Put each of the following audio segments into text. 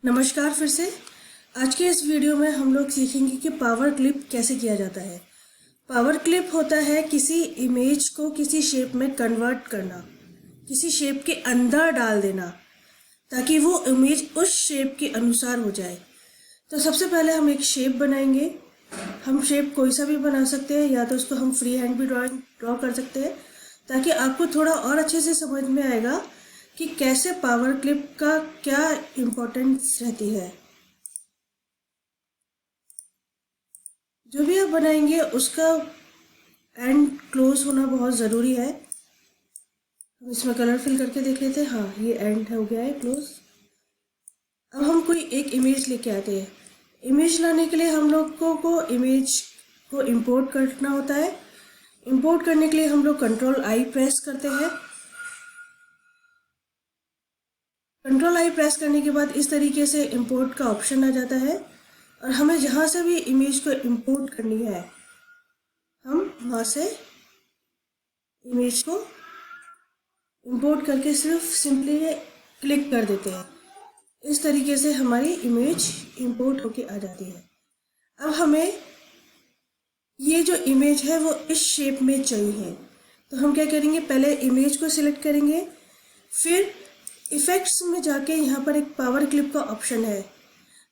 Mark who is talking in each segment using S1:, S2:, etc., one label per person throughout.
S1: नमस्कार फिर से। आज के इस वीडियो में हम लोग सीखेंगे कि पावर क्लिप कैसे किया जाता है। पावर क्लिप होता है किसी इमेज को किसी शेप में कन्वर्ट करना, किसी शेप के अंदर डाल देना ताकि वो इमेज उस शेप के अनुसार हो जाए। तो सबसे पहले हम एक शेप बनाएंगे। हम शेप कोई सा भी बना सकते हैं या तो उसको हम फ्री हैंड भी ड्रॉ कर सकते हैं ताकि आपको थोड़ा और अच्छे से समझ में आएगा कि कैसे पावर क्लिप का क्या इम्पोर्टेंस रहती है। जो भी आप बनाएंगे उसका एंड क्लोज होना बहुत ज़रूरी है। हम इसमें कलर फिल करके देख लेते हैं। हाँ, ये एंड हो गया है क्लोज। अब हम कोई एक इमेज लेके आते हैं। इमेज लाने के लिए हम लोग को इमेज को इंपोर्ट करना होता है। इंपोर्ट करने के लिए हम लोग कंट्रोल आई प्रेस करते हैं। कंट्रोल आई प्रेस करने के बाद इस तरीके से इंपोर्ट का ऑप्शन आ जाता है और हमें जहाँ से भी इमेज को इंपोर्ट करनी है हम वहाँ से इमेज को इंपोर्ट करके सिर्फ सिंपली क्लिक कर देते हैं। इस तरीके से हमारी इमेज इंपोर्ट होके आ जाती है। अब हमें ये जो इमेज है वो इस शेप में चाहिए, तो हम क्या करेंगे, पहले इमेज को सिलेक्ट करेंगे, फिर इफेक्ट्स में जाके यहाँ पर एक पावर क्लिप का ऑप्शन है।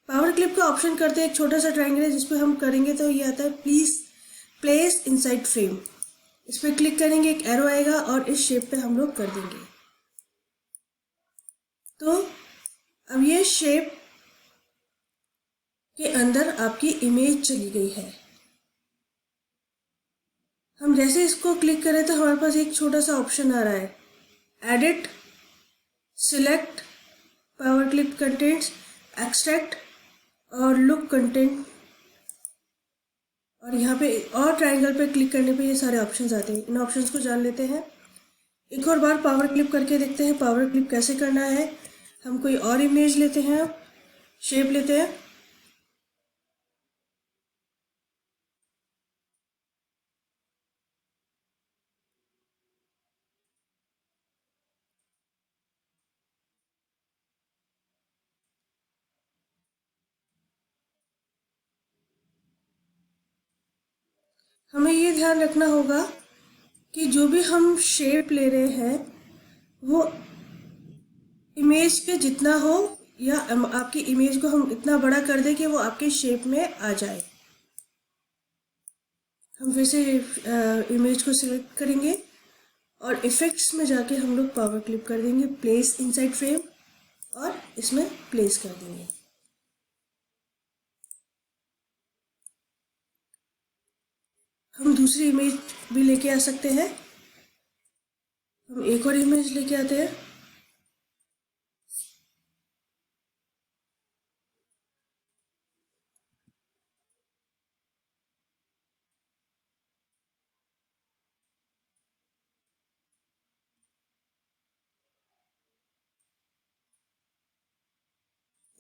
S1: पावर क्लिप का ऑप्शन करते एक छोटा सा ट्रायंगल है जिस पर हम करेंगे तो ये आता है प्लीज प्लेस इनसाइड फ्रेम। इस पर क्लिक करेंगे, एक एरो आएगा और इस शेप पे हम लोग कर देंगे। तो अब ये शेप के अंदर आपकी इमेज चली गई है। हम जैसे इसको क्लिक करें तो हमारे पास एक छोटा सा ऑप्शन आ रहा है, edit, select, power clip contents, extract और लुक कंटेंट। और यहाँ पे और ट्रायंगल पे क्लिक करने पे ये सारे ऑप्शंस आते हैं। इन ऑप्शंस को जान लेते हैं। एक और बार पावर क्लिप करके देखते हैं पावर क्लिप कैसे करना है। हम कोई और इमेज लेते हैं, शेप लेते हैं। हमें ये ध्यान रखना होगा कि जो भी हम शेप ले रहे हैं वो इमेज के जितना हो, या आपकी इमेज को हम इतना बड़ा कर दें कि वो आपके शेप में आ जाए। हम फिर से इमेज को सिलेक्ट करेंगे और इफेक्ट्स में जाके हम लोग पावर क्लिप कर देंगे, प्लेस इनसाइड फ्रेम, और इसमें प्लेस कर देंगे। हम दूसरी इमेज भी लेके आ सकते हैं। हम एक और इमेज लेके आते हैं।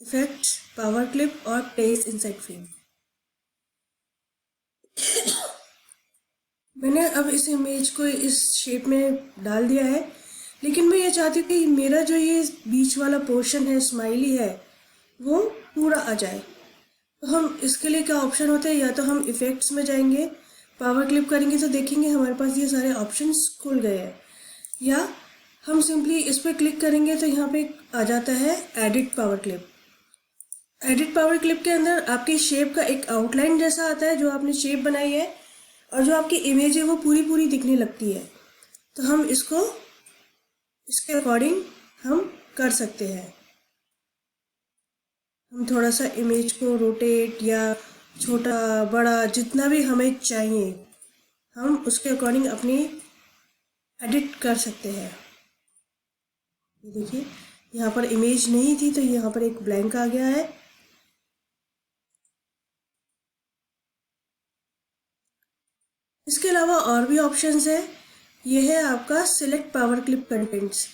S1: इफेक्ट, पावर क्लिप और प्लेस इनसाइड फ्रेम। मैंने अब इस इमेज को इस शेप में डाल दिया है, लेकिन मैं ये चाहती हूँ कि मेरा जो ये बीच वाला पोर्शन है, स्माइली है, वो पूरा आ जाए। तो हम इसके लिए क्या ऑप्शन होते हैं, या तो हम इफेक्ट्स में जाएंगे, पावर क्लिप करेंगे तो देखेंगे हमारे पास ये सारे ऑप्शंस खुल गए हैं, या हम सिंपली इस पर क्लिक करेंगे तो यहाँ पे आ जाता है edit power clip. Edit power clip के अंदर आपकी शेप का एक आउटलाइन जैसा आता है, जो आपने शेप बनाई है, और जो आपकी इमेज है वो पूरी पूरी दिखने लगती है। तो हम इसको इसके अकॉर्डिंग हम कर सकते हैं। हम थोड़ा सा इमेज को रोटेट या छोटा बड़ा जितना भी हमें चाहिए हम उसके अकॉर्डिंग अपनी एडिट कर सकते हैं। ये देखिए, यहाँ पर इमेज नहीं थी तो यहाँ पर एक ब्लैंक आ गया है। इसके अलावा और भी ऑप्शंस है। ये है आपका सिलेक्ट पावर क्लिप कंटेंट्स,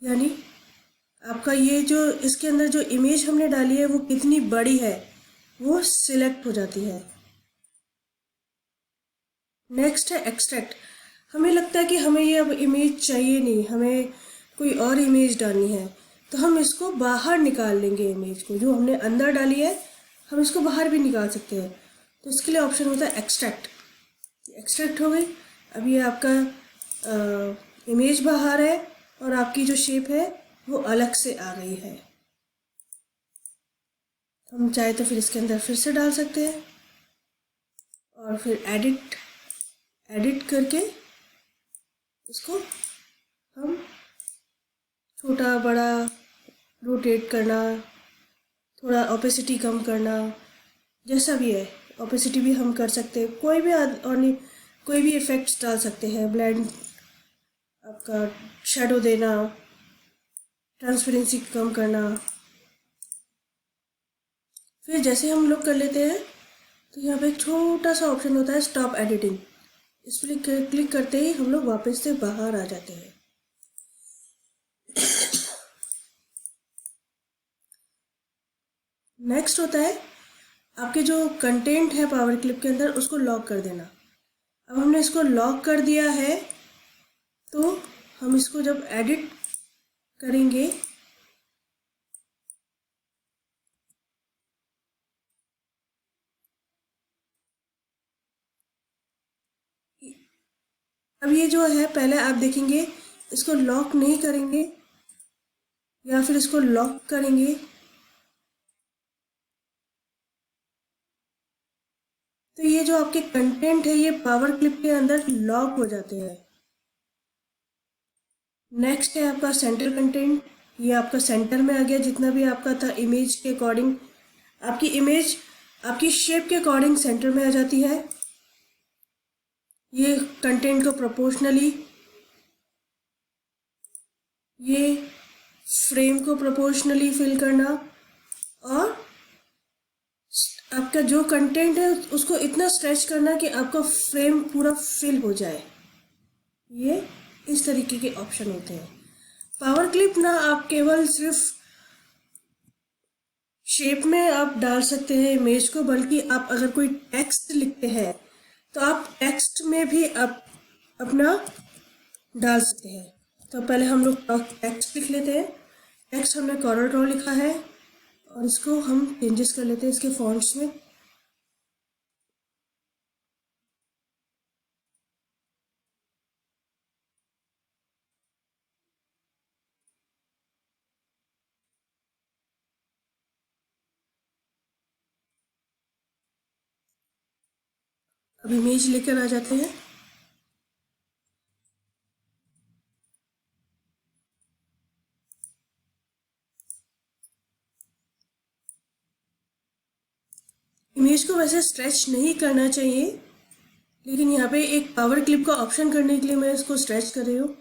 S1: यानी आपका ये जो इसके अंदर जो इमेज हमने डाली है वो कितनी बड़ी है वो सिलेक्ट हो जाती है। नेक्स्ट है एक्सट्रैक्ट। हमें लगता है कि हमें ये अब इमेज चाहिए नहीं, हमें कोई और इमेज डालनी है, तो हम इसको बाहर निकाल लेंगे, इमेज को जो हमने अंदर डाली है हम इसको बाहर भी निकाल सकते हैं। तो इसके लिए ऑप्शन होता है एक्सट्रैक्ट। एक्सट्रैक्ट हो गई। अब ये आपका इमेज बाहर है और आपकी जो शेप है वो अलग से आ गई है। हम चाहे तो फिर इसके अंदर फिर से डाल सकते हैं और फिर एडिट करके इसको हम छोटा बड़ा रोटेट करना, थोड़ा ओपेसिटी कम करना, जैसा भी है ओपेसिटी भी हम कर सकते हैं। कोई भी इफ़ेक्ट्स डाल सकते हैं, ब्लेंड, आपका शेडो देना, ट्रांसपेरेंसी कम करना। फिर जैसे हम लोग कर लेते हैं तो यहाँ पे एक छोटा सा ऑप्शन होता है स्टॉप एडिटिंग। इस पर क्लिक करते ही हम लोग वापस से बाहर आ जाते हैं। नेक्स्ट होता है आपके जो कंटेंट है पावर क्लिप के अंदर उसको लॉक कर देना। अब हमने इसको लॉक कर दिया है तो हम इसको जब एडिट करेंगे अब ये जो है पहले आप देखेंगे इसको लॉक नहीं करेंगे या फिर इसको लॉक करेंगे तो ये जो आपके कंटेंट है ये पावर क्लिप के अंदर लॉक हो जाते हैं। नेक्स्ट है आपका सेंटर कंटेंट। ये आपका सेंटर में आ गया, जितना भी आपका था इमेज के अकॉर्डिंग आपकी इमेज आपकी शेप के अकॉर्डिंग सेंटर में आ जाती है। ये कंटेंट को प्रोपोर्शनली, ये फ्रेम को प्रोपोर्शनली फिल करना और आपका जो कंटेंट है उसको इतना स्ट्रेच करना कि आपका फ्रेम पूरा फिल हो जाए। ये इस तरीके के ऑप्शन होते हैं। पावर क्लिप ना आप केवल सिर्फ शेप में आप डाल सकते हैं इमेज को, बल्कि आप अगर कोई टेक्स्ट लिखते हैं तो आप टेक्स्ट में भी आप अपना डाल सकते हैं। तो पहले हम लोग टेक्स्ट लिख लेते हैं। टेक्स्ट हमने कॉरल ड्रॉ लिखा है और इसको हम चेंजेस कर लेते हैं इसके फॉन्ट्स में। अब इमेज लेकर आ जाते हैं। इमेज को वैसे स्ट्रेच नहीं करना चाहिए, लेकिन यहाँ पे एक पावर क्लिप का ऑप्शन करने के लिए मैं इसको स्ट्रेच कर रही हूँ।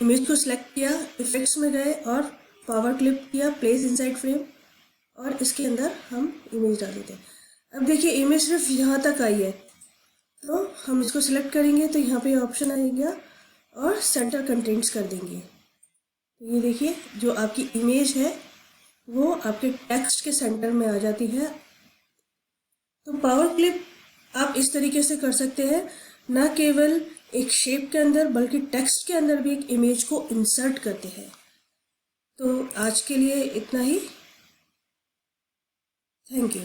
S1: इमेज को सिलेक्ट किया, इफेक्ट्स में गए और पावर क्लिप किया, प्लेस इनसाइड फ्रेम, और इसके अंदर हम इमेज डाल देते हैं। अब देखिए इमेज सिर्फ यहाँ तक आई है, तो हम इसको सिलेक्ट करेंगे तो यहाँ पे ऑप्शन आएगा और सेंटर कंटेंट्स कर देंगे। तो ये देखिए जो आपकी इमेज है वो आपके टेक्स्ट के सेंटर में आ जाती है। तो पावर क्लिप आप इस तरीके से कर सकते हैं, ना केवल एक शेप के अंदर बल्कि टेक्स्ट के अंदर भी एक इमेज को इंसर्ट करते हैं। तो आज के लिए इतना ही। Thank you.